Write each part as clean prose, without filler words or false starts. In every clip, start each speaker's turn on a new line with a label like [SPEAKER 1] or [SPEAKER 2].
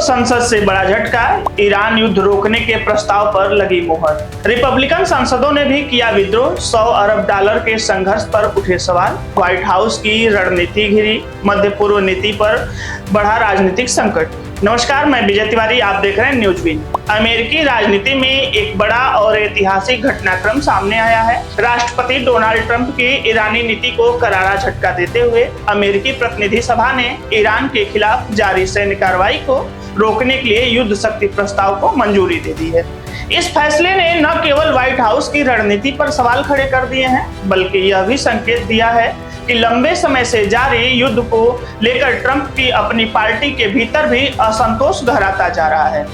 [SPEAKER 1] संसद से बड़ा झटका, ईरान युद्ध रोकने के प्रस्ताव पर लगी मुहर। रिपब्लिकन सांसदों ने भी किया विद्रोह, $100 अरब के संघर्ष पर उठे सवाल। व्हाइट हाउस की रणनीति घिरी, मध्य पूर्व नीति पर बढ़ा राजनीतिक संकट। नमस्कार, मैं विजय तिवारी, आप देख रहे हैं न्यूज़बीन। अमेरिकी राजनीति में एक बड़ा और ऐतिहासिक घटनाक्रम सामने आया है। राष्ट्रपति डोनाल्ड ट्रंप की ईरानी नीति को करारा झटका देते हुए अमेरिकी प्रतिनिधि सभा ने ईरान के खिलाफ जारी सैन्य कार्रवाई को रोकने के लिए युद्ध शक्ति प्रस्ताव को मंजूरी दे दी है। इस फैसले ने न केवल व्हाइट हाउस की रणनीति पर सवाल खड़े कर दिए हैं, बल्कि यह भी संकेत दिया है कि लंबे समय से जारी युद्ध को लेकर ट्रंप की अपनी पार्टी के भीतर भी असंतोष गहराता जा रहा है।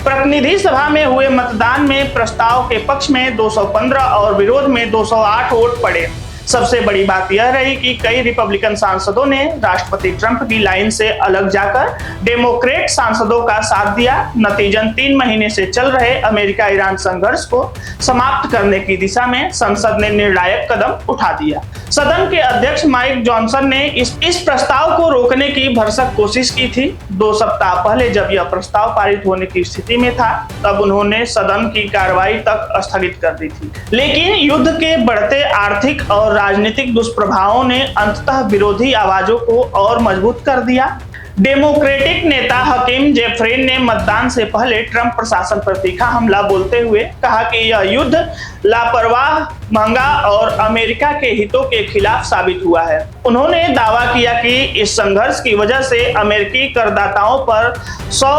[SPEAKER 1] प्रतिनिधि सभा में हुए मतदान में प्रस्ताव के पक्ष में 215 और विरोध में 208 वोट पड़े। सबसे बड़ी बात यह रही कि कई रिपब्लिकन सांसदों ने राष्ट्रपति ट्रंप की लाइन से अलग जाकर डेमोक्रेट सांसदों का साथ दिया। नतीजन 3 महीने से चल रहे अमेरिका ईरान संघर्ष को समाप्त करने की दिशा में संसद ने निर्णायक कदम उठा दिया। सदन के अध्यक्ष माइक जॉनसन ने इस प्रस्ताव को रोकने की भरसक कोशिश की थी। 2 सप्ताह पहले जब यह प्रस्ताव पारित होने की स्थिति में था, तब उन्होंने सदन की कार्रवाई तक स्थगित कर दी थी। लेकिन युद्ध के बढ़ते आर्थिक और राजनीतिक दुष्प्रभावों ने अंततः विरोधी आवाजों को और मजबूत कर दिया। डेमोक्रेटिक नेता हकीम जेफरेन ने मतदान से पहले ट्रंप प्रशासन पर तीखा हमला बोलते हुए कहा कि यह युद्ध लापरवाह, महंगा और अमेरिका के हितों के खिलाफ साबित हुआ है। उन्होंने दावा किया कि इस संघर्ष की वजह से अमेरिकी करदाताओं पर $100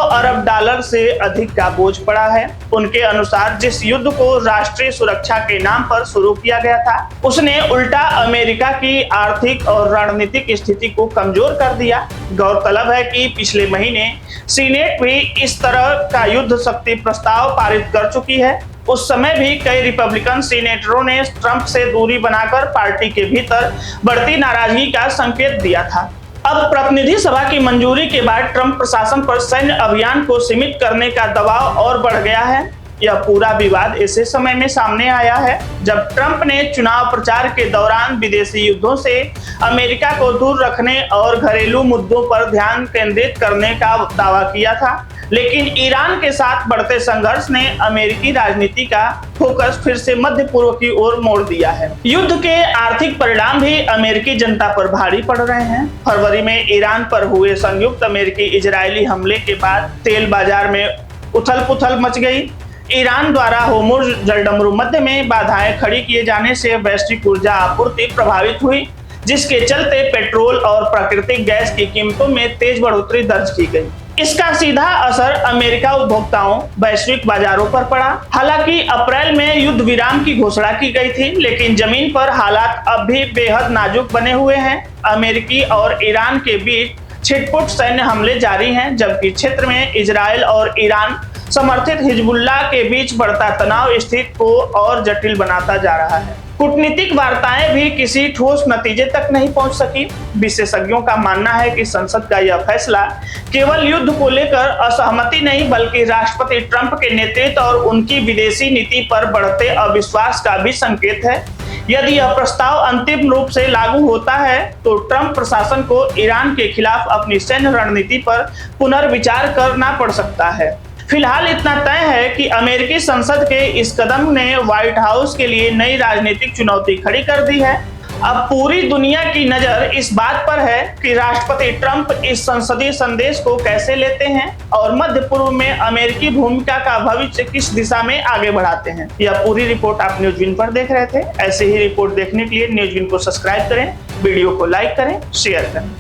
[SPEAKER 1] अरब से अधिक का बोझ पड़ा है। उनके अनुसार जिस युद्ध को राष्ट्रीय सुरक्षा के नाम पर शुरू किया गया था, उसने उल्टा अमेरिका की आर्थिक और रणनीतिक स्थिति को कमजोर कर दिया। गौरतलब है कि पिछले महीने सीनेट भी इस तरह का युद्ध शक्ति प्रस्ताव पारित कर चुकी है। उस समय भी कई रिपब्लिकन सीनेटरों ने ट्रंप से दूरी बनाकर पार्टी के भीतर बढ़ती नाराजगी का संकेत दिया था। अब प्रतिनिधि सभा की मंजूरी के बाद ट्रंप प्रशासन पर सैन्य अभियान को सीमित करने का दबाव और बढ़ गया है। यह पूरा विवाद ऐसे समय में सामने आया है जब ट्रंप ने चुनाव प्रचार के दौरान विदेशी युद्धों से अमेरिका को दूर रखने और घरेलू मुद्दों पर ध्यान केंद्रित करने का दावा किया था। लेकिन ईरान के साथ बढ़ते संघर्ष ने अमेरिकी राजनीति का फोकस फिर से मध्य पूर्व की ओर मोड़ दिया है। युद्ध के आर्थिक परिणाम भी अमेरिकी जनता पर भारी पड़ रहे हैं। फरवरी में ईरान पर हुए संयुक्त अमेरिकी इजरायली हमले के बाद तेल बाजार में उथल-पुथल मच गई। ईरान द्वारा होर्मुज जलडमरू मध्य में बाधाएं खड़ी किए जाने से वैश्विक ऊर्जा आपूर्ति प्रभावित हुई, जिसके चलते पेट्रोल और प्राकृतिक गैस की कीमतों में तेज बढ़ोतरी दर्ज की गई। इसका सीधा असर अमेरिका उपभोक्ताओं, वैश्विक बाजारों पर पड़ा। हालांकि अप्रैल में युद्ध विराम की घोषणा की गई थी, लेकिन जमीन पर हालात अब भी बेहद नाजुक बने हुए हैं। अमेरिकी और ईरान के बीच छिटपुट सैन्य हमले जारी हैं, जबकि क्षेत्र में इजराइल और ईरान समर्थित हिजबुल्लाह के बीच बढ़ता तनाव स्थिति को और जटिल बनाता जा रहा है। कूटनीतिक वार्ताएं भी किसी ठोस नतीजे तक नहीं पहुंच सकी। विशेषज्ञों का मानना है कि संसद का यह फैसला केवल युद्ध को लेकर असहमति नहीं, बल्कि राष्ट्रपति ट्रंप के नेतृत्व और उनकी विदेशी नीति पर बढ़ते अविश्वास का भी संकेत है। यदि यह प्रस्ताव अंतिम रूप से लागू होता है, तो ट्रंप प्रशासन को ईरान के खिलाफ अपनी सैन्य रणनीति पर पुनर्विचार करना पड़ सकता है। फिलहाल इतना तय है कि अमेरिकी संसद के इस कदम ने व्हाइट हाउस के लिए नई राजनीतिक चुनौती खड़ी कर दी है। अब पूरी दुनिया की नजर इस बात पर है कि राष्ट्रपति ट्रंप इस संसदीय संदेश को कैसे लेते हैं और मध्य पूर्व में अमेरिकी भूमिका का भविष्य किस दिशा में आगे बढ़ाते हैं। यह पूरी रिपोर्ट आप न्यूज़बीन पर देख रहे थे। ऐसे ही रिपोर्ट देखने के लिए न्यूज़बीन को सब्सक्राइब करें, वीडियो को लाइक करें, शेयर करें।